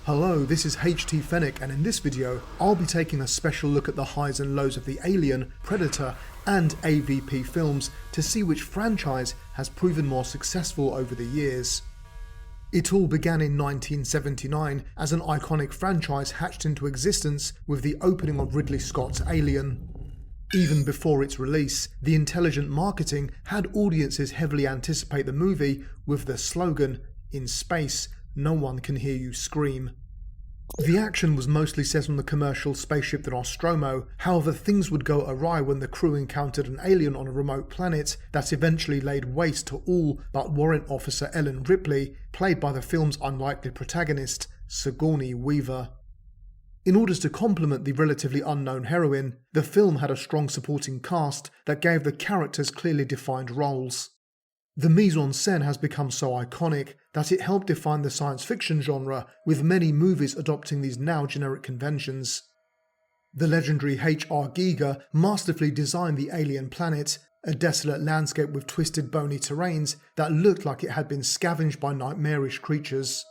Hello, this is Schizofenik, and in this video, I'll be taking a special look at the highs and lows of the Alien, Predator, and AVP films to see which franchise has proven more successful over the years. It all began in 1979 as an iconic franchise hatched into existence with the opening of Ridley Scott's Alien. Even before its release, the intelligent marketing had audiences heavily anticipate the movie with the slogan, "In space, no one can hear you scream." The action was mostly set on the commercial spaceship the Nostromo, however things would go awry when the crew encountered an alien on a remote planet that eventually laid waste to all but Warrant Officer Ellen Ripley, played by the film's unlikely protagonist, Sigourney Weaver. In order to complement the relatively unknown heroine, the film had a strong supporting cast that gave the characters clearly defined roles. The mise-en-scène has become so iconic that it helped define the science fiction genre, with many movies adopting these now generic conventions. The legendary H.R. Giger masterfully designed the alien planet, a desolate landscape with twisted bony terrains that looked like it had been scavenged by nightmarish creatures.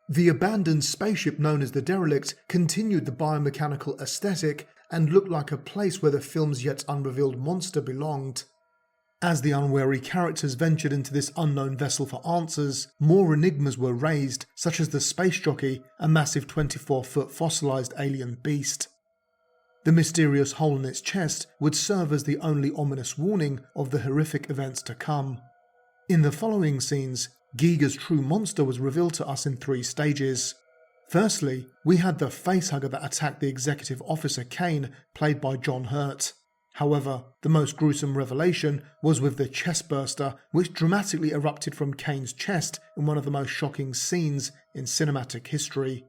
The abandoned spaceship known as the Derelict continued the biomechanical aesthetic and looked like a place where the film's yet unrevealed monster belonged. As the unwary characters ventured into this unknown vessel for answers, more enigmas were raised, such as the space jockey, a massive 24-foot fossilized alien beast. The mysterious hole in its chest would serve as the only ominous warning of the horrific events to come. In the following scenes, Giger's true monster was revealed to us in 3 stages. Firstly, we had the facehugger that attacked the executive officer Kane, played by John Hurt. However, the most gruesome revelation was with the chestburster, which dramatically erupted from Kane's chest in one of the most shocking scenes in cinematic history.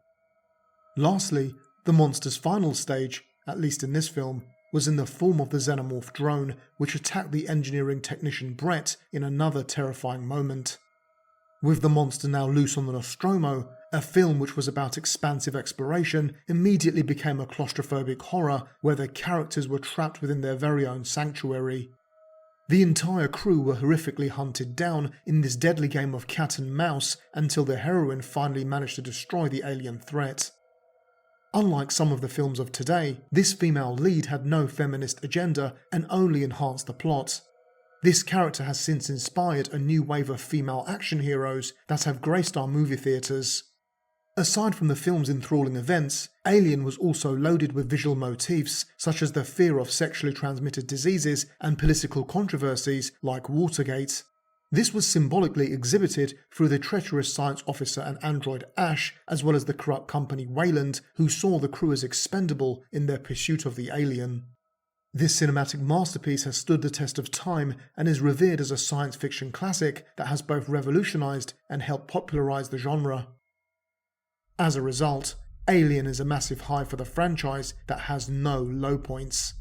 Lastly, the monster's final stage, at least in this film, was in the form of the xenomorph drone, which attacked the engineering technician Brett in another terrifying moment. With the monster now loose on the Nostromo, a film which was about expansive exploration immediately became a claustrophobic horror where the characters were trapped within their very own sanctuary. The entire crew were horrifically hunted down in this deadly game of cat and mouse until the heroine finally managed to destroy the alien threat. Unlike some of the films of today, this female lead had no feminist agenda and only enhanced the plot. This character has since inspired a new wave of female action heroes that have graced our movie theatres. Aside from the film's enthralling events, Alien was also loaded with visual motifs such as the fear of sexually transmitted diseases and political controversies like Watergate. This was symbolically exhibited through the treacherous science officer and android Ash, as well as the corrupt company Wayland, who saw the crew as expendable in their pursuit of the alien. This cinematic masterpiece has stood the test of time and is revered as a science fiction classic that has both revolutionized and helped popularize the genre. As a result, Alien is a massive high for the franchise that has no low points.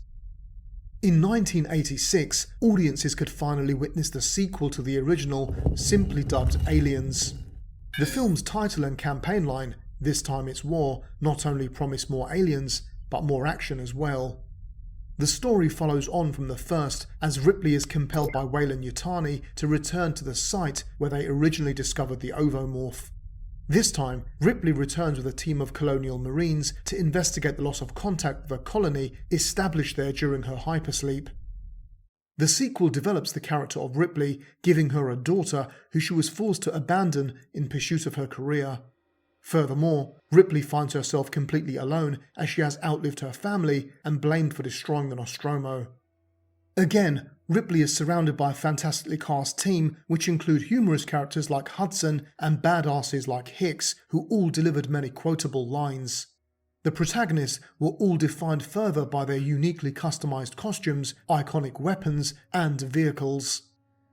In 1986, audiences could finally witness the sequel to the original, simply dubbed Aliens. The film's title and campaign line, "This Time It's War," not only promised more aliens, but more action as well. The story follows on from the first, as Ripley is compelled by Weyland-Yutani to return to the site where they originally discovered the ovomorph. This time, Ripley returns with a team of colonial marines to investigate the loss of contact with a colony established there during her hypersleep. The sequel develops the character of Ripley, giving her a daughter who she was forced to abandon in pursuit of her career. Furthermore, Ripley finds herself completely alone as she has outlived her family and blamed for destroying the Nostromo. Again, Ripley is surrounded by a fantastically cast team which include humorous characters like Hudson and badasses like Hicks, who all delivered many quotable lines. The protagonists were all defined further by their uniquely customized costumes, iconic weapons, and vehicles.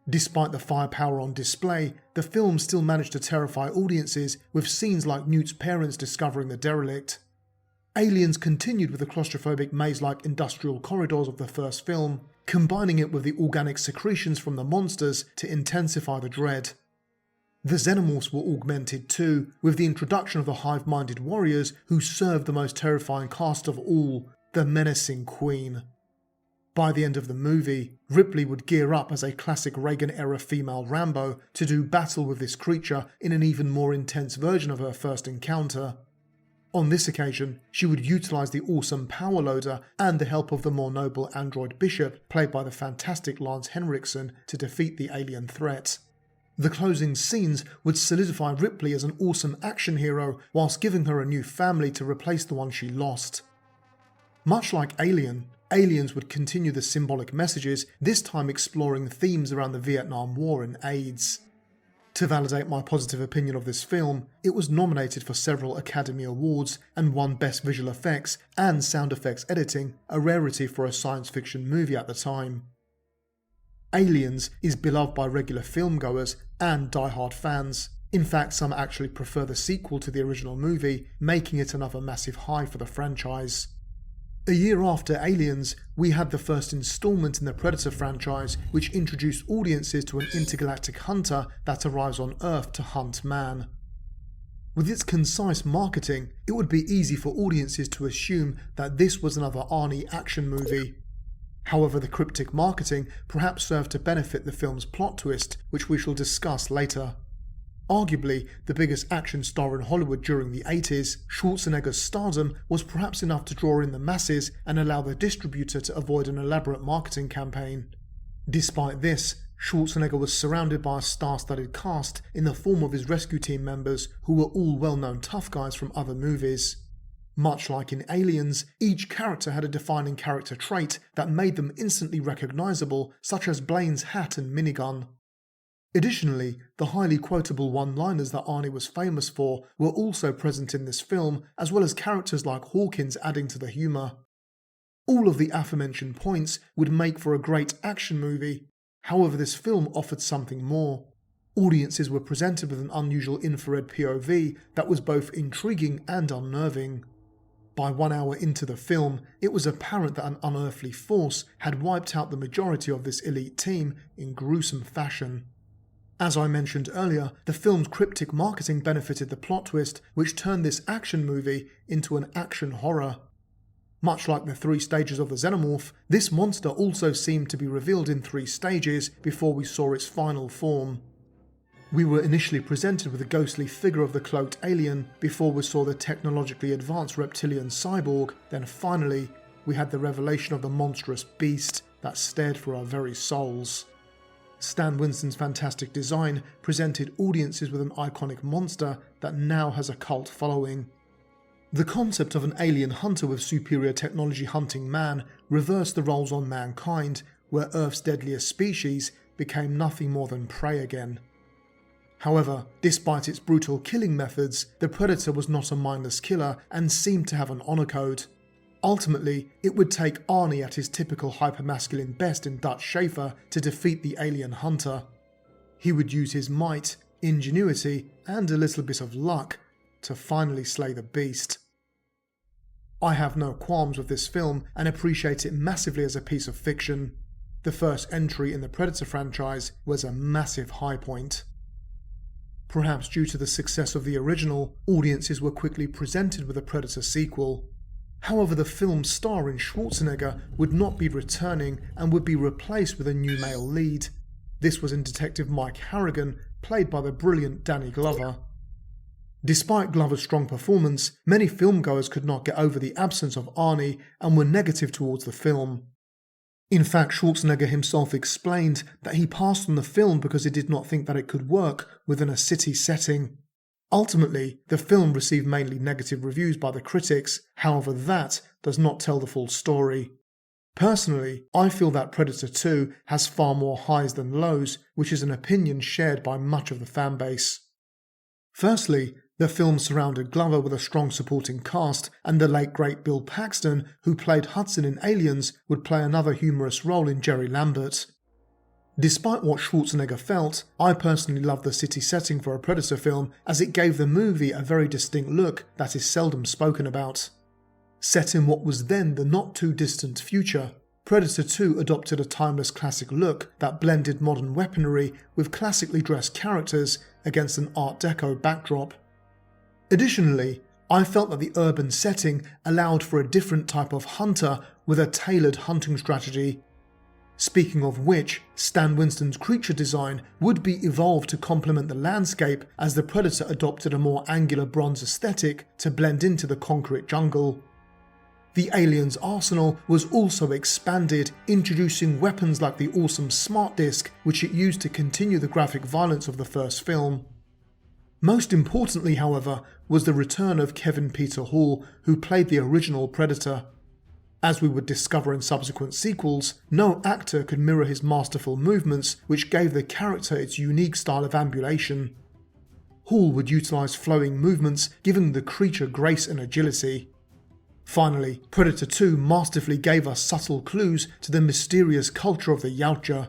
Despite the firepower on display, the film still managed to terrify audiences with scenes like Newt's parents discovering the derelict. Aliens continued with the claustrophobic maze-like industrial corridors of the first film, combining it with the organic secretions from the monsters to intensify the dread. The xenomorphs were augmented too, with the introduction of the hive-minded warriors who served the most terrifying cast of all, the menacing Queen. By the end of the movie, Ripley would gear up as a classic Reagan-era female Rambo to do battle with this creature in an even more intense version of her first encounter. On this occasion, she would utilise the awesome power loader and the help of the more noble android Bishop, played by the fantastic Lance Henriksen, to defeat the alien threat. The closing scenes would solidify Ripley as an awesome action hero whilst giving her a new family to replace the one she lost. Much like Alien, Aliens would continue the symbolic messages, this time exploring themes around the Vietnam War and AIDS. To validate my positive opinion of this film, it was nominated for several Academy Awards and won Best Visual Effects and Sound Effects Editing, a rarity for a science fiction movie at the time. Aliens is beloved by regular filmgoers and die-hard fans. In fact, some actually prefer the sequel to the original movie, making it another massive high for the franchise. A year after Aliens, we had the first installment in the Predator franchise, which introduced audiences to an intergalactic hunter that arrives on Earth to hunt man. With its concise marketing, it would be easy for audiences to assume that this was another Arnie action movie. However, the cryptic marketing perhaps served to benefit the film's plot twist, which we shall discuss later. Arguably the biggest action star in Hollywood during the 80s, Schwarzenegger's stardom was perhaps enough to draw in the masses and allow the distributor to avoid an elaborate marketing campaign. Despite this, Schwarzenegger was surrounded by a star-studded cast in the form of his rescue team members, who were all well-known tough guys from other movies. Much like in Aliens, each character had a defining character trait that made them instantly recognisable, such as Blaine's hat and minigun. Additionally, the highly quotable one-liners that Arnie was famous for were also present in this film, as well as characters like Hawkins adding to the humour. All of the aforementioned points would make for a great action movie. However, this film offered something more. Audiences were presented with an unusual infrared POV that was both intriguing and unnerving. By 1 hour into the film, it was apparent that an unearthly force had wiped out the majority of this elite team in gruesome fashion. As I mentioned earlier, the film's cryptic marketing benefited the plot twist, which turned this action movie into an action horror. Much like the 3 stages of the Xenomorph, this monster also seemed to be revealed in 3 stages before we saw its final form. We were initially presented with a ghostly figure of the cloaked alien before we saw the technologically advanced reptilian cyborg, then finally we had the revelation of the monstrous beast that stared for our very souls. Stan Winston's fantastic design presented audiences with an iconic monster that now has a cult following. The concept of an alien hunter with superior technology hunting man reversed the roles on mankind, where Earth's deadliest species became nothing more than prey again. However, despite its brutal killing methods, the Predator was not a mindless killer and seemed to have an honour code. Ultimately, it would take Arnie at his typical hypermasculine best in Dutch Schaefer to defeat the alien hunter. He would use his might, ingenuity, and a little bit of luck to finally slay the beast. I have no qualms with this film and appreciate it massively as a piece of fiction. The first entry in the Predator franchise was a massive high point. Perhaps due to the success of the original, audiences were quickly presented with a Predator sequel. However, the film's star in Schwarzenegger would not be returning and would be replaced with a new male lead. This was in Detective Mike Harrigan, played by the brilliant Danny Glover. Despite Glover's strong performance, many filmgoers could not get over the absence of Arnie and were negative towards the film. In fact, Schwarzenegger himself explained that he passed on the film because he did not think that it could work within a city setting. Ultimately, the film received mainly negative reviews by the critics, however that does not tell the full story. Personally, I feel that Predator 2 has far more highs than lows, which is an opinion shared by much of the fanbase. Firstly, the film surrounded Glover with a strong supporting cast, and the late great Bill Paxton, who played Hudson in Aliens, would play another humorous role in Jerry Lambert. Despite what Schwarzenegger felt, I personally loved the city setting for a Predator film, as it gave the movie a very distinct look that is seldom spoken about. Set in what was then the not-too-distant future, Predator 2 adopted a timeless classic look that blended modern weaponry with classically dressed characters against an Art Deco backdrop. Additionally, I felt that the urban setting allowed for a different type of hunter with a tailored hunting strategy. Speaking of which, Stan Winston's creature design would be evolved to complement the landscape as the Predator adopted a more angular bronze aesthetic to blend into the concrete jungle. The Alien's arsenal was also expanded, introducing weapons like the awesome Smart Disc, which it used to continue the graphic violence of the first film. Most importantly, however, was the return of Kevin Peter Hall, who played the original Predator. As we would discover in subsequent sequels, no actor could mirror his masterful movements, which gave the character its unique style of ambulation. Hall would utilise flowing movements, giving the creature grace and agility. Finally, Predator 2 masterfully gave us subtle clues to the mysterious culture of the Yautja.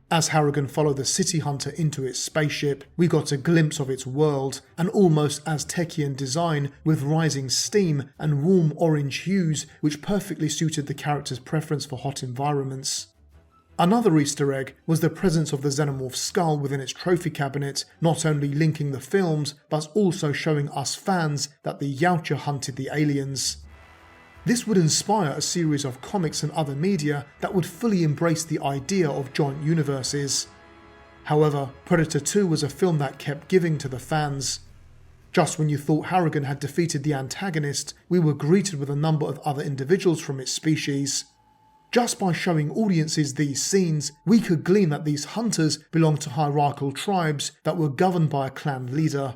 As Harrigan followed the city hunter into its spaceship, we got a glimpse of its world, an almost Aztecian design with rising steam and warm orange hues which perfectly suited the character's preference for hot environments. Another Easter egg was the presence of the xenomorph skull within its trophy cabinet, not only linking the films but also showing us fans that the Yautja hunted the aliens. This would inspire a series of comics and other media that would fully embrace the idea of joint universes. However, Predator 2 was a film that kept giving to the fans. Just when you thought Harrigan had defeated the antagonist, we were greeted with a number of other individuals from its species. Just by showing audiences these scenes, we could glean that these hunters belonged to hierarchical tribes that were governed by a clan leader.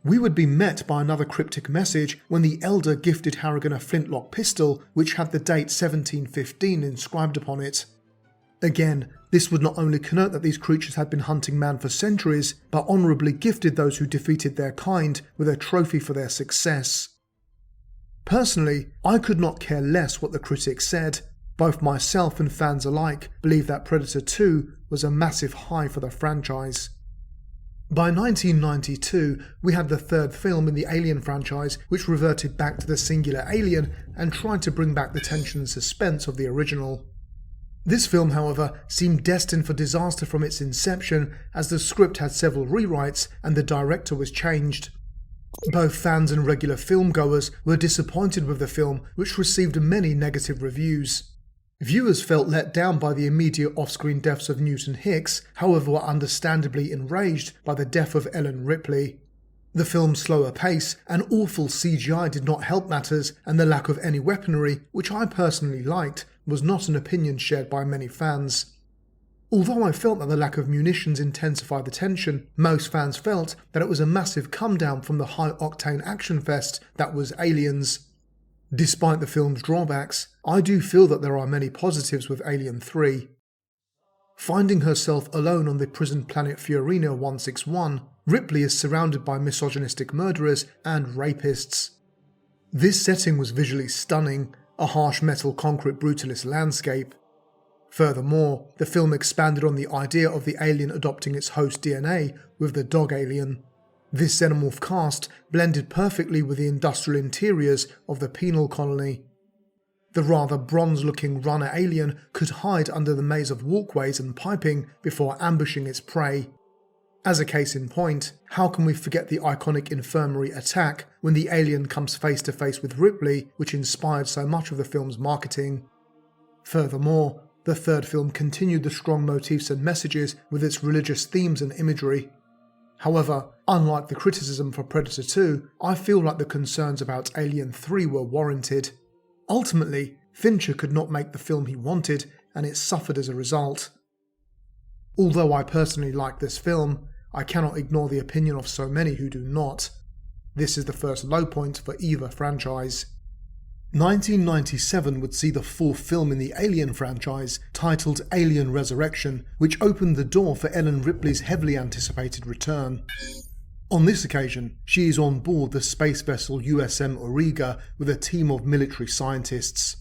We would be met by another cryptic message when the Elder gifted Harrigan a flintlock pistol which had the date 1715 inscribed upon it. Again, this would not only connote that these creatures had been hunting man for centuries, but honourably gifted those who defeated their kind with a trophy for their success. Personally, I could not care less what the critics said. Both myself and fans alike believe that Predator 2 was a massive high for the franchise. By 1992, we had the third film in the Alien franchise, which reverted back to the singular alien and tried to bring back the tension and suspense of the original. This film, however, seemed destined for disaster from its inception, as the script had several rewrites and the director was changed. Both fans and regular filmgoers were disappointed with the film, which received many negative reviews. Viewers felt let down by the immediate off-screen deaths of Newton Hicks, however were understandably enraged by the death of Ellen Ripley. The film's slower pace and awful CGI did not help matters, and the lack of any weaponry, which I personally liked, was not an opinion shared by many fans. Although I felt that the lack of munitions intensified the tension, most fans felt that it was a massive come-down from the high-octane action fest that was Aliens. Despite the film's drawbacks, I do feel that there are many positives with Alien 3. Finding herself alone on the prison planet Fiorina 161, Ripley is surrounded by misogynistic murderers and rapists. This setting was visually stunning, a harsh metal concrete brutalist landscape. Furthermore, the film expanded on the idea of the alien adopting its host DNA with the dog alien. This xenomorph cast blended perfectly with the industrial interiors of the penal colony. The rather bronze-looking runner alien could hide under the maze of walkways and piping before ambushing its prey. As a case in point, how can we forget the iconic infirmary attack when the alien comes face to face with Ripley, which inspired so much of the film's marketing? Furthermore, the third film continued the strong motifs and messages with its religious themes and imagery. However, unlike the criticism for Predator 2, I feel like the concerns about Alien 3 were warranted. Ultimately, Fincher could not make the film he wanted, and it suffered as a result. Although I personally like this film, I cannot ignore the opinion of so many who do not. This is the first low point for either franchise. 1997 would see the fourth film in the Alien franchise, titled Alien Resurrection, which opened the door for Ellen Ripley's heavily anticipated return. On this occasion, she is on board the space vessel USM Auriga with a team of military scientists.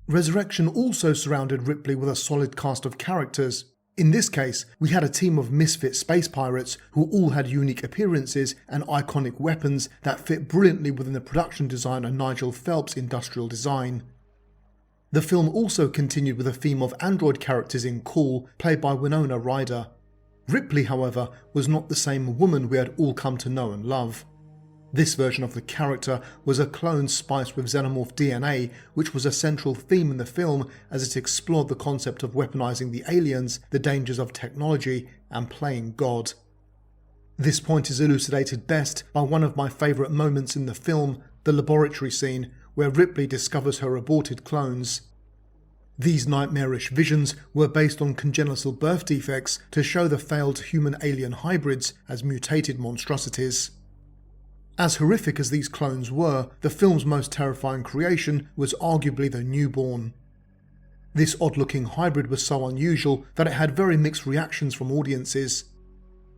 Resurrection also surrounded Ripley with a solid cast of characters. In this case, we had a team of misfit space pirates who all had unique appearances and iconic weapons that fit brilliantly within the production designer Nigel Phelps' industrial design. The film also continued with a theme of android characters in Call, played by Winona Ryder. Ripley, however, was not the same woman we had all come to know and love. This version of the character was a clone spiced with xenomorph DNA, which was a central theme in the film as it explored the concept of weaponizing the aliens, the dangers of technology, and playing God. This point is elucidated best by one of my favourite moments in the film, the laboratory scene, where Ripley discovers her aborted clones. These nightmarish visions were based on congenital birth defects to show the failed human-alien hybrids as mutated monstrosities. As horrific as these clones were, the film's most terrifying creation was arguably the newborn. This odd-looking hybrid was so unusual that it had very mixed reactions from audiences.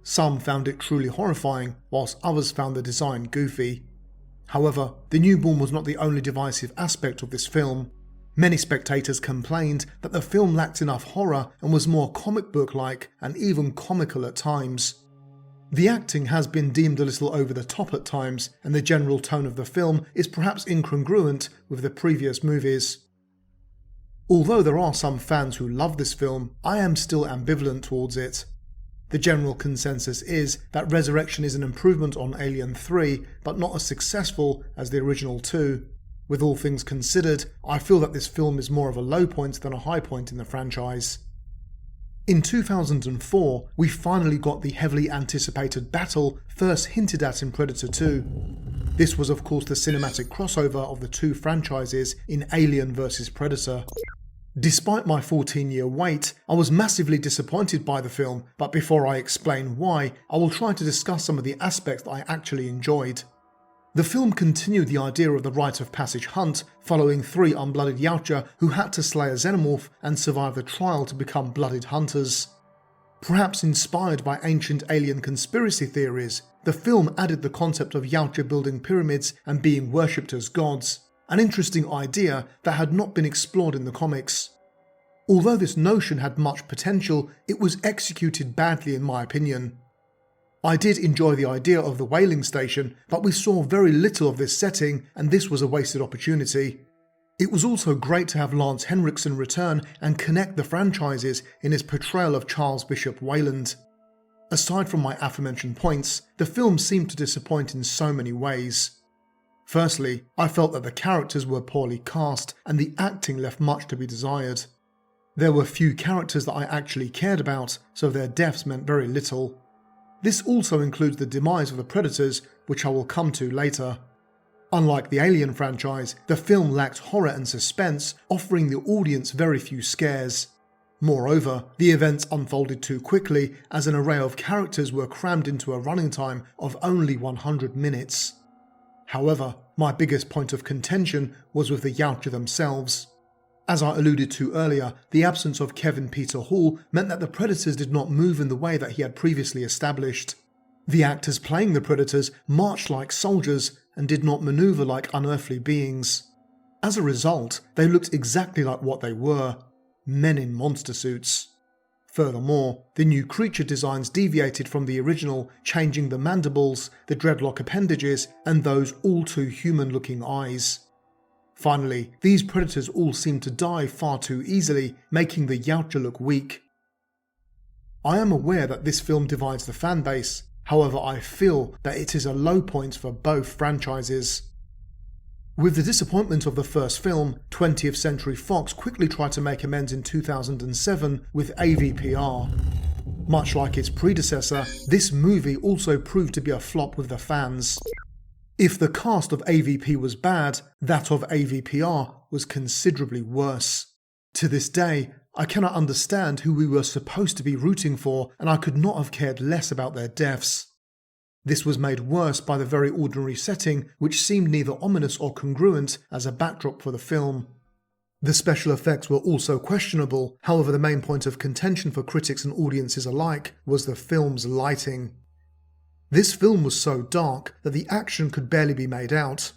Some found it truly horrifying, whilst others found the design goofy. However, the newborn was not the only divisive aspect of this film. Many spectators complained that the film lacked enough horror and was more comic book-like and even comical at times. The acting has been deemed a little over the top at times, and the general tone of the film is perhaps incongruent with the previous movies. Although there are some fans who love this film, I am still ambivalent towards it. The general consensus is that Resurrection is an improvement on Alien 3, but not as successful as the original 2. With all things considered, I feel that this film is more of a low point than a high point in the franchise. In 2004, we finally got the heavily anticipated battle first hinted at in Predator 2. This was of course the cinematic crossover of the two franchises in Alien vs Predator. Despite my 14-year wait, I was massively disappointed by the film, but before I explain why, I will try to discuss some of the aspects that I actually enjoyed. The film continued the idea of the rite of passage hunt, following 3 unblooded Yautja who had to slay a xenomorph and survive the trial to become blooded hunters. Perhaps inspired by ancient alien conspiracy theories, the film added the concept of Yautja building pyramids and being worshipped as gods, an interesting idea that had not been explored in the comics. Although this notion had much potential, it was executed badly in my opinion. I did enjoy the idea of the whaling station, but we saw very little of this setting, and this was a wasted opportunity. It was also great to have Lance Henriksen return and connect the franchises in his portrayal of Charles Bishop Wayland. Aside from my aforementioned points, the film seemed to disappoint in so many ways. Firstly, I felt that the characters were poorly cast and the acting left much to be desired. There were few characters that I actually cared about, so their deaths meant very little. This also includes the demise of the Predators, which I will come to later. Unlike the Alien franchise, the film lacked horror and suspense, offering the audience very few scares. Moreover, the events unfolded too quickly as an array of characters were crammed into a running time of only 100 minutes. However, my biggest point of contention was with the Yautja themselves. As I alluded to earlier, the absence of Kevin Peter Hall meant that the Predators did not move in the way that he had previously established. The actors playing the Predators marched like soldiers and did not maneuver like unearthly beings. As a result, they looked exactly like what they were, men in monster suits. Furthermore, the new creature designs deviated from the original, changing the mandibles, the dreadlock appendages, and those all too human-looking eyes. Finally, these Predators all seemed to die far too easily, making the Yautja look weak. I am aware that this film divides the fanbase, however I feel that it is a low point for both franchises. With the disappointment of the first film, 20th Century Fox quickly tried to make amends in 2007 with AVPR. Much like its predecessor, this movie also proved to be a flop with the fans. If the cast of AVP was bad, that of AVPR was considerably worse. To this day, I cannot understand who we were supposed to be rooting for, and I could not have cared less about their deaths. This was made worse by the very ordinary setting, which seemed neither ominous or congruent as a backdrop for the film. The special effects were also questionable, however the main point of contention for critics and audiences alike was the film's lighting. This film was so dark that the action could barely be made out.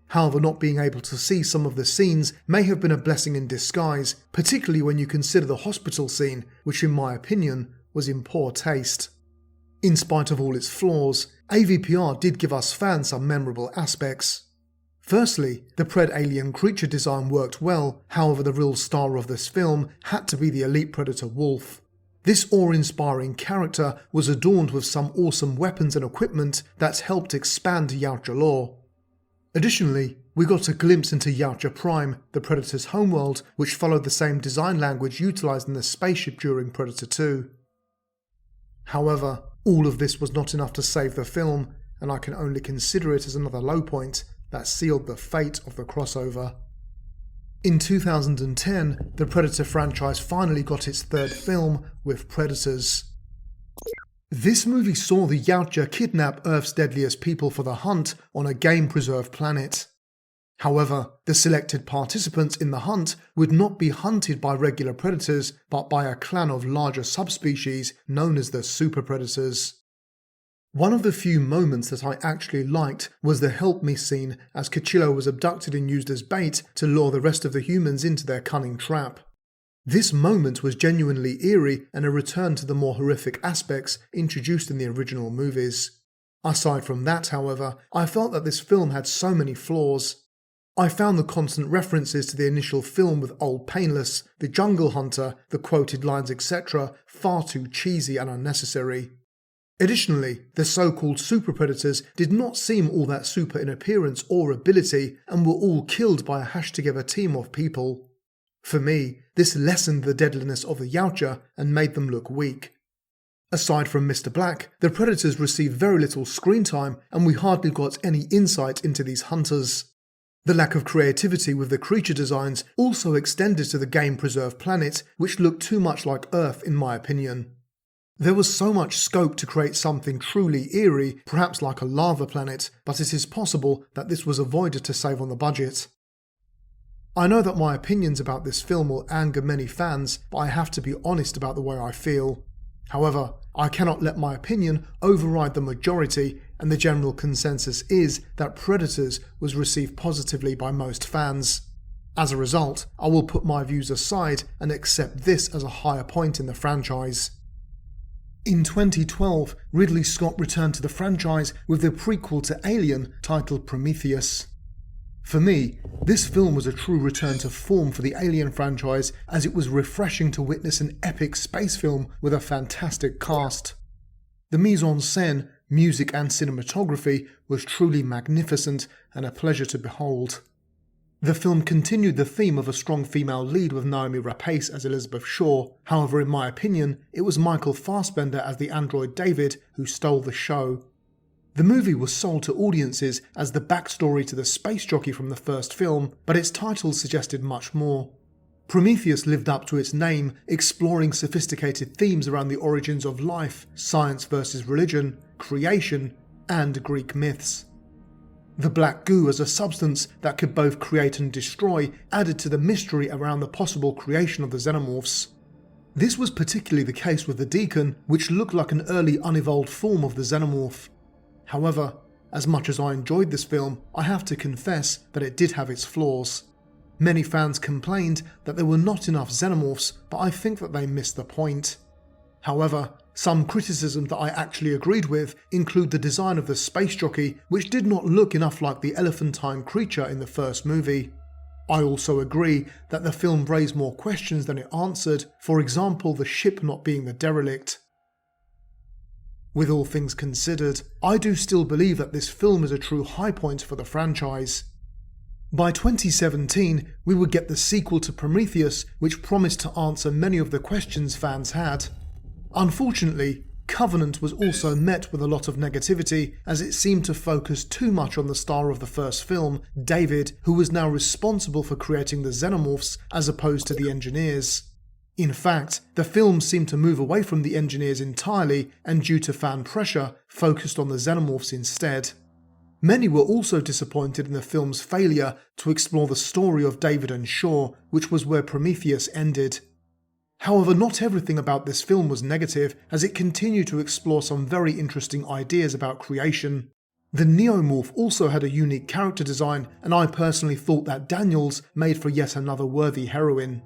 However, not being able to see some of the scenes may have been a blessing in disguise, particularly when you consider the hospital scene, which in my opinion was in poor taste. In spite of all its flaws, AVPR did give us fans some memorable aspects. Firstly, the Pred alien creature design worked well, however the real star of this film had to be the elite predator wolf. This awe-inspiring character was adorned with some awesome weapons and equipment that helped expand Yautja lore. Additionally, we got a glimpse into Yautja Prime, the Predator's homeworld, which followed the same design language utilised in the spaceship during Predator 2. However, all of this was not enough to save the film, and I can only consider it as another low point that sealed the fate of the crossover. In 2010, the Predator franchise finally got its third film with Predators. This movie saw the Yautja kidnap Earth's deadliest people for the hunt on a game-preserved planet. However, the selected participants in the hunt would not be hunted by regular predators, but by a clan of larger subspecies known as the super predators. One of the few moments that I actually liked was the help me scene as Cachillo was abducted and used as bait to lure the rest of the humans into their cunning trap. This moment was genuinely eerie and a return to the more horrific aspects introduced in the original movies. Aside from that, however, I felt that this film had so many flaws. I found the constant references to the initial film with Old Painless, the Jungle Hunter, the quoted lines etc. far too cheesy and unnecessary. Additionally, the so-called super predators did not seem all that super in appearance or ability and were all killed by a hashed-together team of people. For me, this lessened the deadliness of the Yautja and made them look weak. Aside from Mr. Black, the predators received very little screen time and we hardly got any insight into these hunters. The lack of creativity with the creature designs also extended to the game-preserved planet, which looked too much like Earth in my opinion. There was so much scope to create something truly eerie, perhaps like a lava planet, but it is possible that this was avoided to save on the budget. I know that my opinions about this film will anger many fans, but I have to be honest about the way I feel. However, I cannot let my opinion override the majority, and the general consensus is that Predators was received positively by most fans. As a result, I will put my views aside and accept this as a higher point in the franchise. In 2012, Ridley Scott returned to the franchise with the prequel to Alien titled Prometheus. For me, this film was a true return to form for the Alien franchise, as it was refreshing to witness an epic space film with a fantastic cast. The mise-en-scène, music and cinematography was truly magnificent and a pleasure to behold. The film continued the theme of a strong female lead with Naomi Rapace as Elizabeth Shaw. However, in my opinion, it was Michael Fassbender as the android David who stole the show. The movie was sold to audiences as the backstory to the space jockey from the first film, but its title suggested much more. Prometheus lived up to its name, exploring sophisticated themes around the origins of life, science versus religion, creation, and Greek myths. The black goo as a substance that could both create and destroy added to the mystery around the possible creation of the xenomorphs. This was particularly the case with the Deacon, which looked like an early unevolved form of the xenomorph. However, as much as I enjoyed this film, I have to confess that it did have its flaws. Many fans complained that there were not enough xenomorphs, but I think that they missed the point. However, some criticisms that I actually agreed with include the design of the space jockey, which did not look enough like the elephantine creature in the first movie. I also agree that the film raised more questions than it answered, for example the ship not being the derelict. With all things considered, I do still believe that this film is a true high point for the franchise. By 2017, we would get the sequel to Prometheus, which promised to answer many of the questions fans had. Unfortunately, Covenant was also met with a lot of negativity, as it seemed to focus too much on the star of the first film, David, who was now responsible for creating the xenomorphs as opposed to the engineers. In fact, the film seemed to move away from the engineers entirely and, due to fan pressure, focused on the xenomorphs instead. Many were also disappointed in the film's failure to explore the story of David and Shaw, which was where Prometheus ended. However, not everything about this film was negative, as it continued to explore some very interesting ideas about creation. The Neomorph also had a unique character design, and I personally thought that Daniels made for yet another worthy heroine.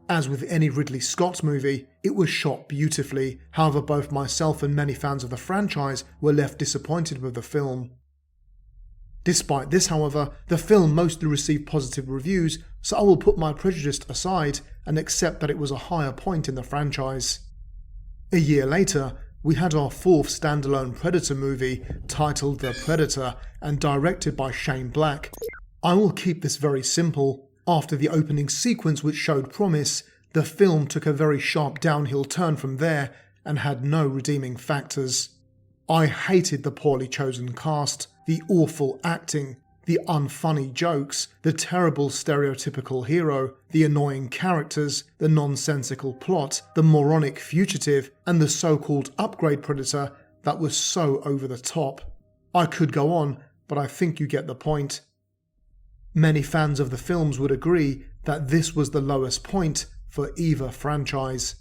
As with any Ridley Scott movie, it was shot beautifully, however both myself and many fans of the franchise were left disappointed with the film. Despite this, however, the film mostly received positive reviews, so I will put my prejudice aside and accept that it was a higher point in the franchise. A year later, we had our fourth standalone Predator movie titled The Predator and directed by Shane Black. I will keep this very simple. After the opening sequence which showed promise, the film took a very sharp downhill turn from there and had no redeeming factors. I hated the poorly chosen cast, the awful acting, the unfunny jokes, the terrible stereotypical hero, the annoying characters, the nonsensical plot, the moronic fugitive, and the so-called upgrade predator that was so over the top. I could go on, but I think you get the point. Many fans of the films would agree that this was the lowest point for either franchise.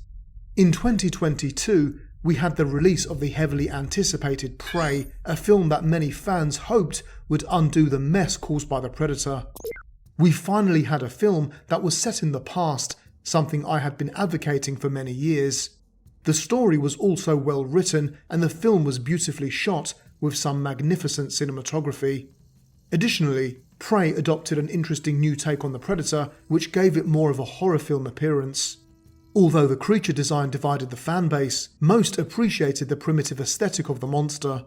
In 2022, we had the release of the heavily anticipated Prey, a film that many fans hoped would undo the mess caused by the Predator. We finally had a film that was set in the past, something I had been advocating for many years. The story was also well written and the film was beautifully shot with some magnificent cinematography. Additionally, Prey adopted an interesting new take on the Predator which gave it more of a horror film appearance. Although the creature design divided the fanbase, most appreciated the primitive aesthetic of the monster.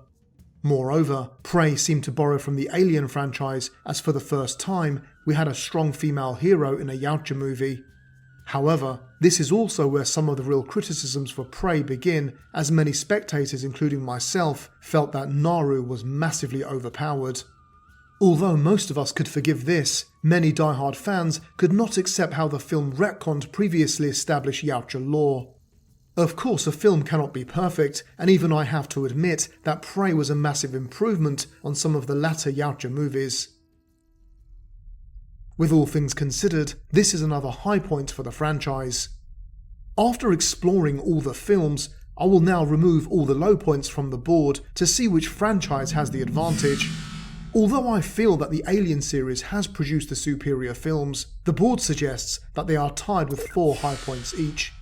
Moreover, Prey seemed to borrow from the Alien franchise as for the first time we had a strong female hero in a Yautja movie. However, this is also where some of the real criticisms for Prey begin, as many spectators including myself felt that Naru was massively overpowered. Although most of us could forgive this, many die-hard fans could not accept how the film retconned previously established Yautja lore. Of course, a film cannot be perfect, and even I have to admit that Prey was a massive improvement on some of the latter Yautja movies. With all things considered, this is another high point for the franchise. After exploring all the films, I will now remove all the low points from the board to see which franchise has the advantage. Although I feel that the Alien series has produced the superior films, the board suggests that they are tied with 4 high points each.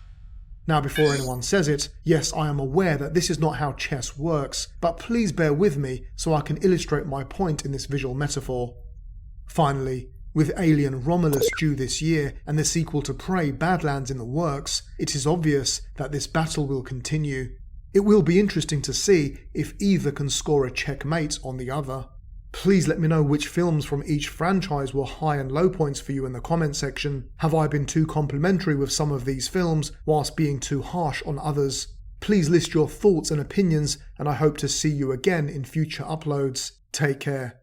Now before anyone says it, yes, I am aware that this is not how chess works, but please bear with me so I can illustrate my point in this visual metaphor. Finally, with Alien Romulus due this year and the sequel to Prey Badlands in the works, it is obvious that this battle will continue. It will be interesting to see if either can score a checkmate on the other. Please let me know which films from each franchise were high and low points for you in the comment section. Have I been too complimentary with some of these films whilst being too harsh on others? Please list your thoughts and opinions, and I hope to see you again in future uploads. Take care.